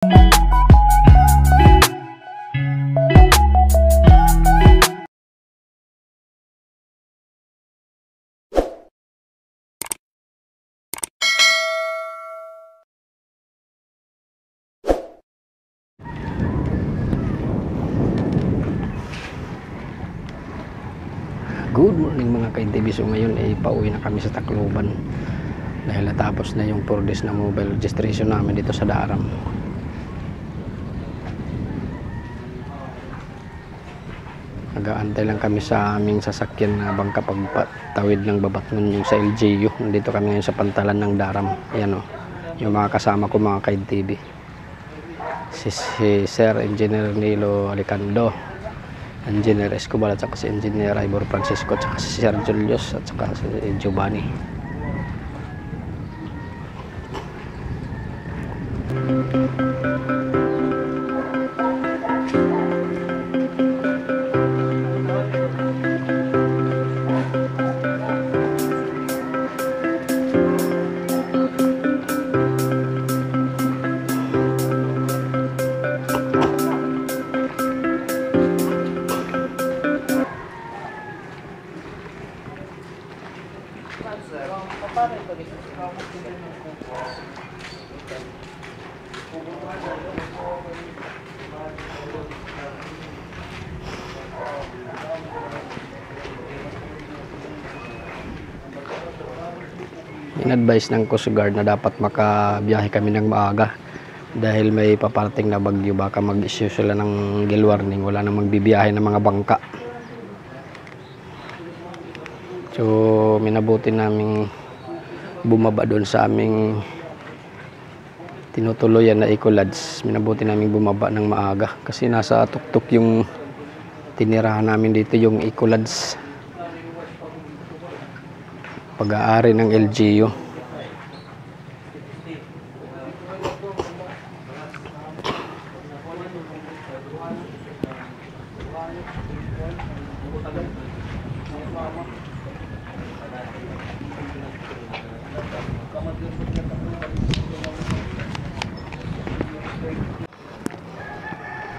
Good morning mga ka-NTV. So ngayon ay pauwi na kami sa Tacloban dahil natapos na yung 4 days na mobile registration namin dito sa Daram. Nag-aantay lang kami sa aming sasakyan na bangka pagtawid ng Babatnon yung sa LGU. Nandito kami ngayon sa pantalan ng Daram. Ayan o, yung mga kasama ko mga ka-NTV. Si Sir Engineer Nilo Alicando, Engineer Escobar, at saka si Engineer Ivor Francisco, at saka si Sir Julius, at saka si Giovanni. In-advise ng Coast Guard na dapat makabiyahe kami ng maaga dahil may paparating na bagyo, baka mag-issue sila ng gale warning, wala nang magbibiyahe ng mga bangka. So minabuti naming bumaba doon sa aming tinutuluyan na Ecolodge. Minabuti naming bumaba ng maaga kasi nasa tuktok yung tinirahan namin dito, yung Ecolodge, pag-aari ng LGU.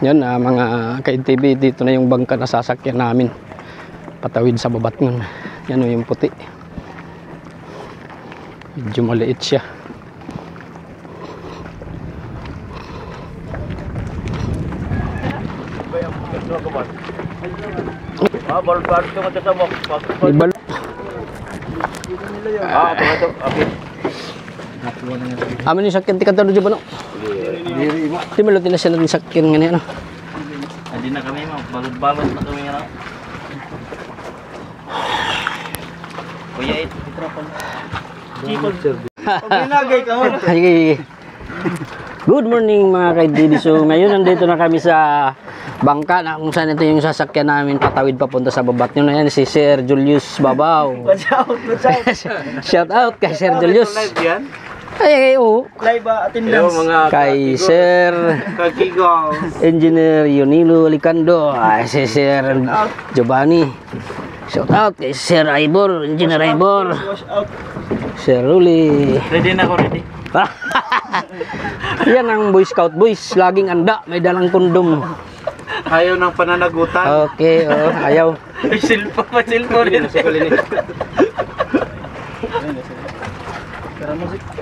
Yan mga ka-NTV, dito na yung bangka na sasakyan namin patawid sa Babatnon. Yan yung puti, medyo maliit siya. Amin yung sakyan tika taro dyan ba no? Di malati na siya natin sakyan nga niya no? Hindi na kami balot-balot na kami nga no? Kuya it, itrapon. Chikol. Paglinagay ka mo. Good morning mga ka-NTV. So ngayon nandito na kami sa bangka na kung saan ito yung sasakyan namin patawid papunta sa Babatnon. Na yan si Sir Julius Babaw. Watch out. Shout out kay Sir Julius. Live yan? Ay, oo. Live attendance. Kay Sir Kakigaw. Engineer Nilo Alicando. Si Sir Giovanni. Shout out kay Sir Ivor, Engineer Ivor. Watch out. Sir Ruli. Ready na ako, ready. Yan ang Boy Scout boys, laging anda, may dalang kondom. Ayaw ng pananagutan. Okay, ayaw. Silpo rin.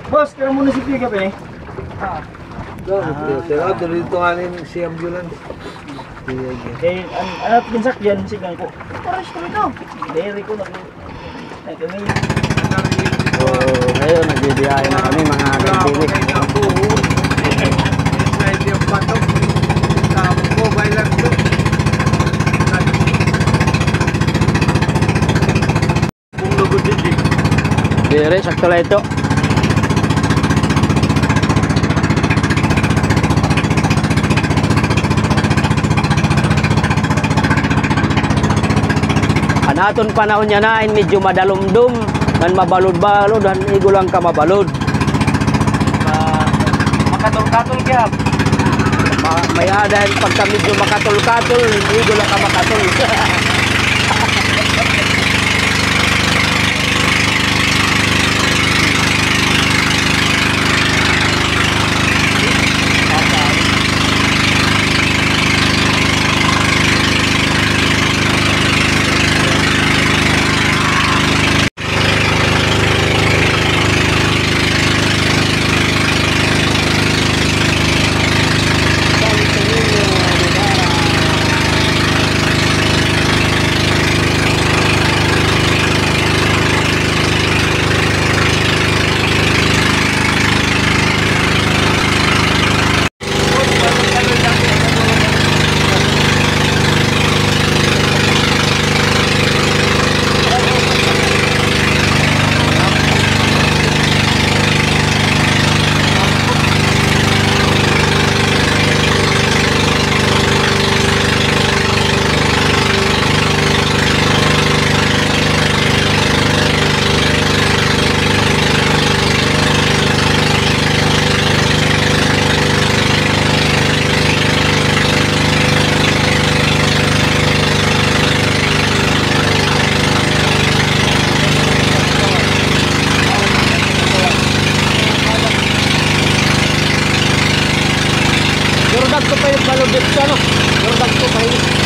Boss, kaya muna si Pick up eh. Dito nga si ambulance. Eh, anak pinsak dyan, sigang ko. Paras ko ito. Dere ko na ko. Ay, kami. So, ngayon, nagbibiyahe na kami mga ka-NTV. Dire, sakto lang ito. Anaton panahon niya na, medyo madalumdum, man mabalod-balod, han igo lang ka mabalod. Makatol-katol kaya. May dahil pagka medyo makatol-katol, igo lang ka makatol. dagko pa yung palubit sa no. Pero dagko pa yun.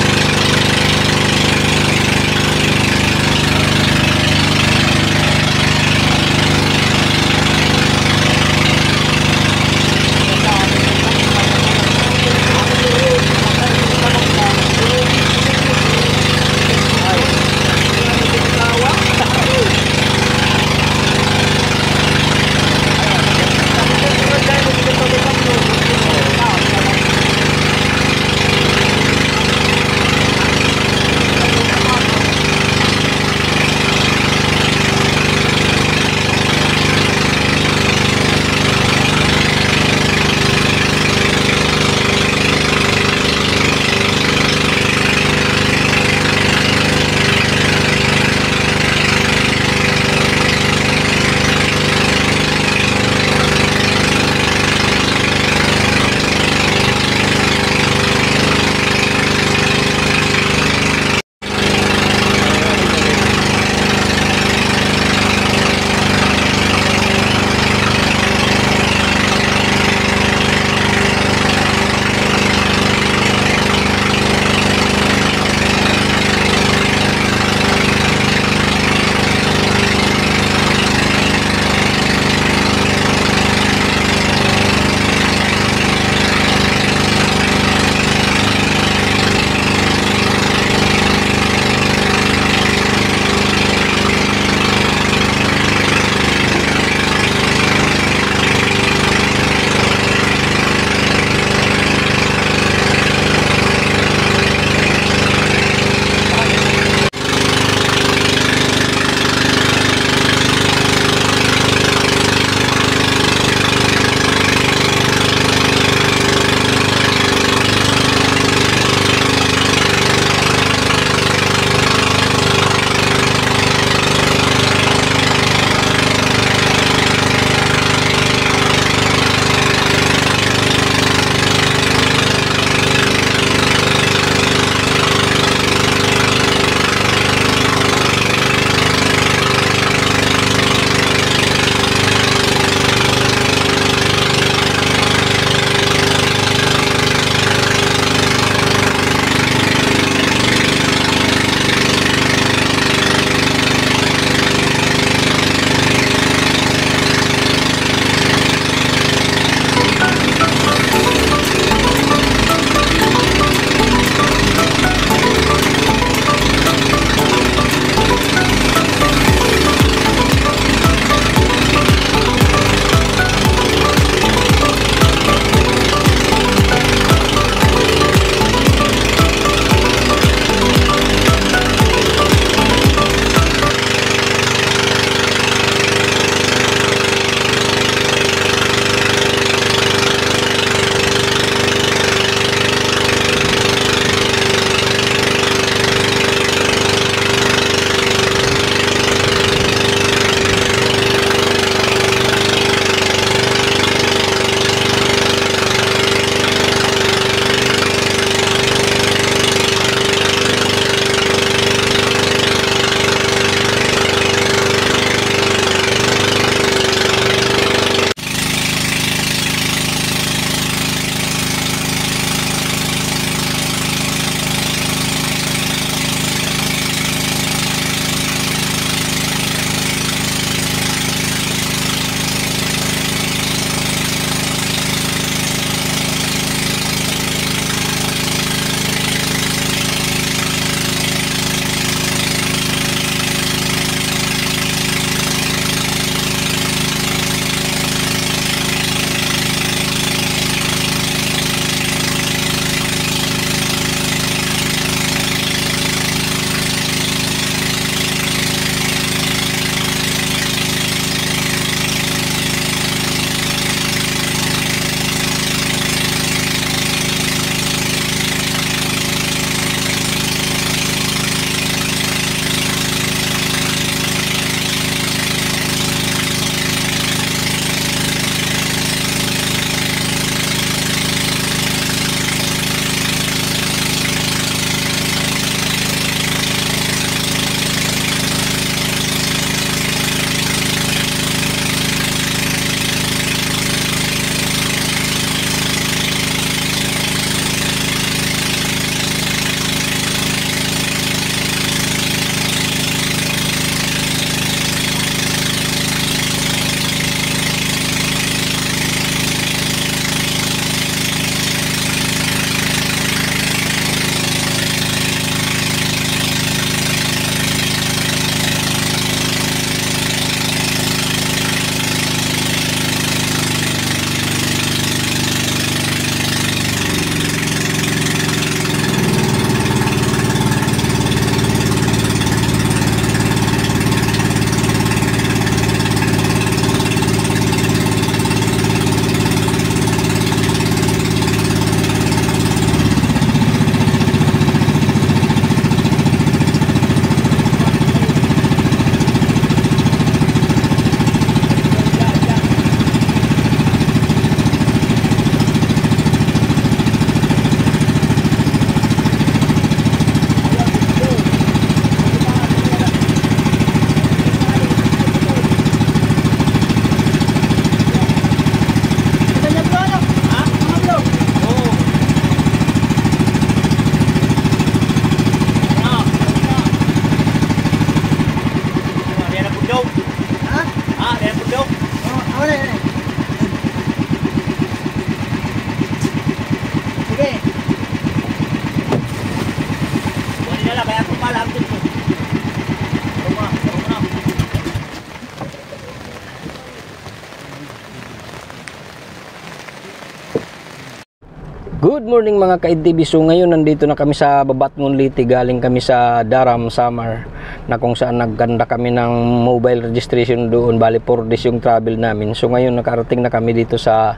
Good morning mga ka-IDTV. So ngayon nandito na kami sa Babatngon Leyte. Galing kami sa Daram, Samar, na kung saan nagganda kami ng mobile registration doon. Bali 4 days yung travel namin. So ngayon nakarating na kami dito sa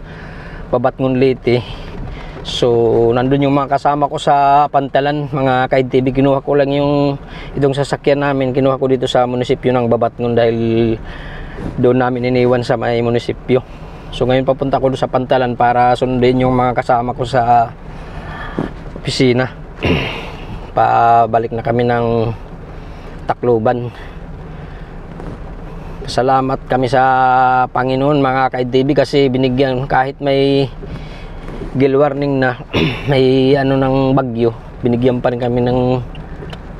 Babatngon Leyte. So nandun yung mga kasama ko sa Pantalan mga ka-IDTV. Kinuha ko lang yung itong sasakyan namin. Kinuha ko dito sa munisipyo ng Babatngon dahil doon namin iniwan sa may munisipyo. So ngayon papunta ko doon sa Pantalan para sundin yung mga kasama ko sa opisina. Pabalik na kami ng Tacloban. Salamat kami sa Panginoon mga ka-IDTV kasi binigyan kahit may gale warning na may ano ng bagyo, binigyan pa rin kami ng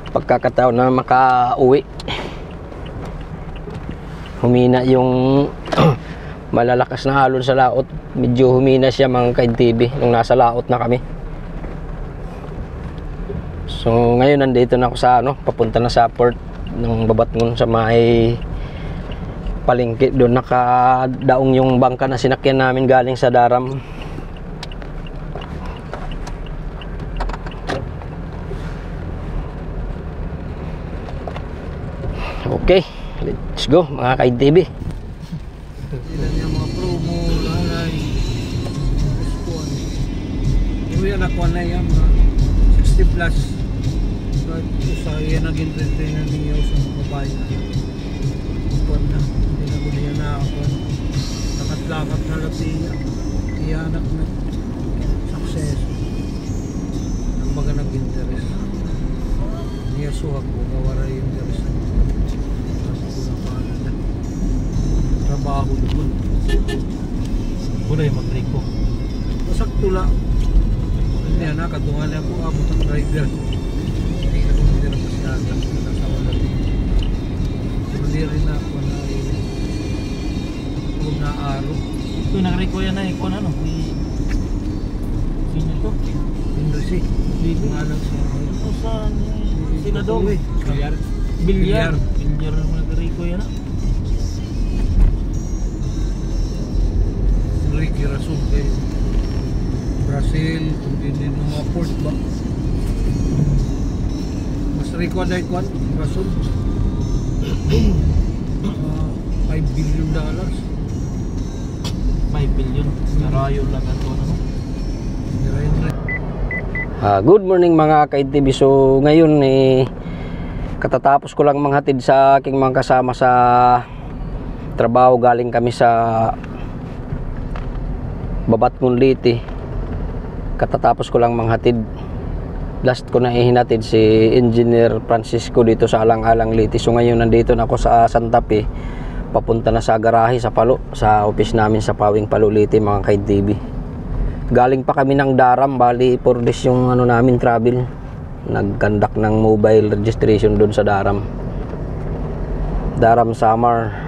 pagkakataon na makauwi. Humina yung malalakas na alon sa laot, medyo humina siya mga ka-IDTV nung nasa laot na kami. So ngayon nandito na ako sa papunta na sa port ng Babatngon sa may palengke. Doon nakadaong yung bangka na sinakyan namin galing sa Daram. Okay, let's go mga ka-IDTV. Ilan yung mga promo, lalay, kuan. Yung nakuha na yan, 60 plus. Sa yan naging entertainer niya sa mga babae na. Kuan na, hindi na ko niya na kuan. Lakat-lakat na lapiya. Iyanak na. Success. Ang mga nag-interest. Niya suwag ko, kawara yung interest. Trabaho doon. Bulay mag-reko. Masakto lang. Hindi na, katungan niya po abot ang driver. Hindi ka kung hindi na pasyada. Nakasawa natin. Hindi rin na ako na kung naaro. Ito nag-reko yan na kung ano. Sino to? Indresi. Hindi nga lang siya. Ito saan? Sila daw. Bilyar. Bilyar naman nag-reko yan na. Ricky Rasul kayo. Brazil, kung hindi ng mga port ba? Mas Rico na ikuan, Rasul. $5 billion. 5 billion. Narayo lang ito. Good morning mga ka-IDTV. So ngayon katatapos ko lang manghatid sa aking mga kasama sa trabaho. Galing kami sa Babatngon Leyte. Katatapos ko lang manghatid. Last ko na ihinatid si Engineer Francisco dito sa Alang-Alang Leyte. So ngayon nandito na ako sa Santa Fe. Papunta na sa garahe sa Palo, sa office namin sa Pawing Palo Leyte mga ka-IDTV. Galing pa kami ng Daram, bali 4 days yung namin travel. Nagkandak ng mobile registration doon sa Daram. Daram, Samar.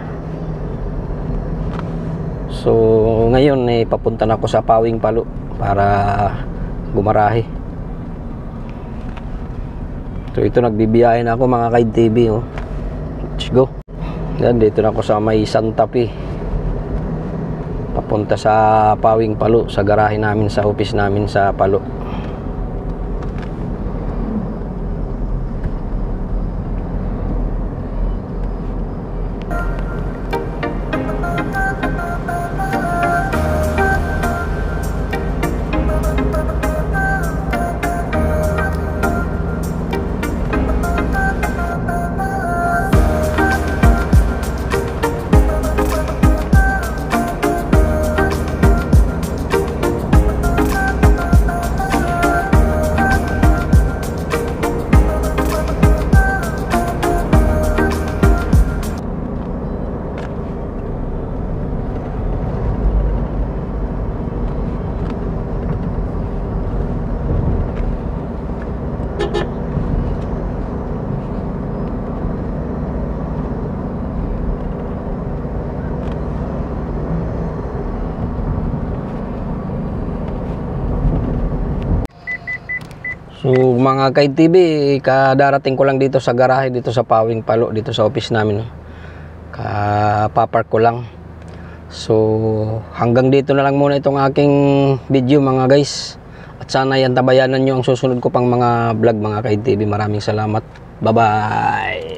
So ngayon papunta na ako sa Pawing Palo para gumarahe. So ito nagbibiyahe na ako mga ka-IDTV. Let's go. Yan, dito na ako sa may Santa Fe. Papunta sa Pawing Palo, sa garahe namin, sa office namin sa Palo. So mga ka-IDTV, kadarating ko lang dito sa garahe dito sa Pawing Palo, dito sa office namin. Papark ko lang. So hanggang dito na lang muna itong aking video mga guys. At At sana yan tabayanan nyo ang susunod ko pang mga vlog mga ka-TV. Maraming salamat. Bye-bye!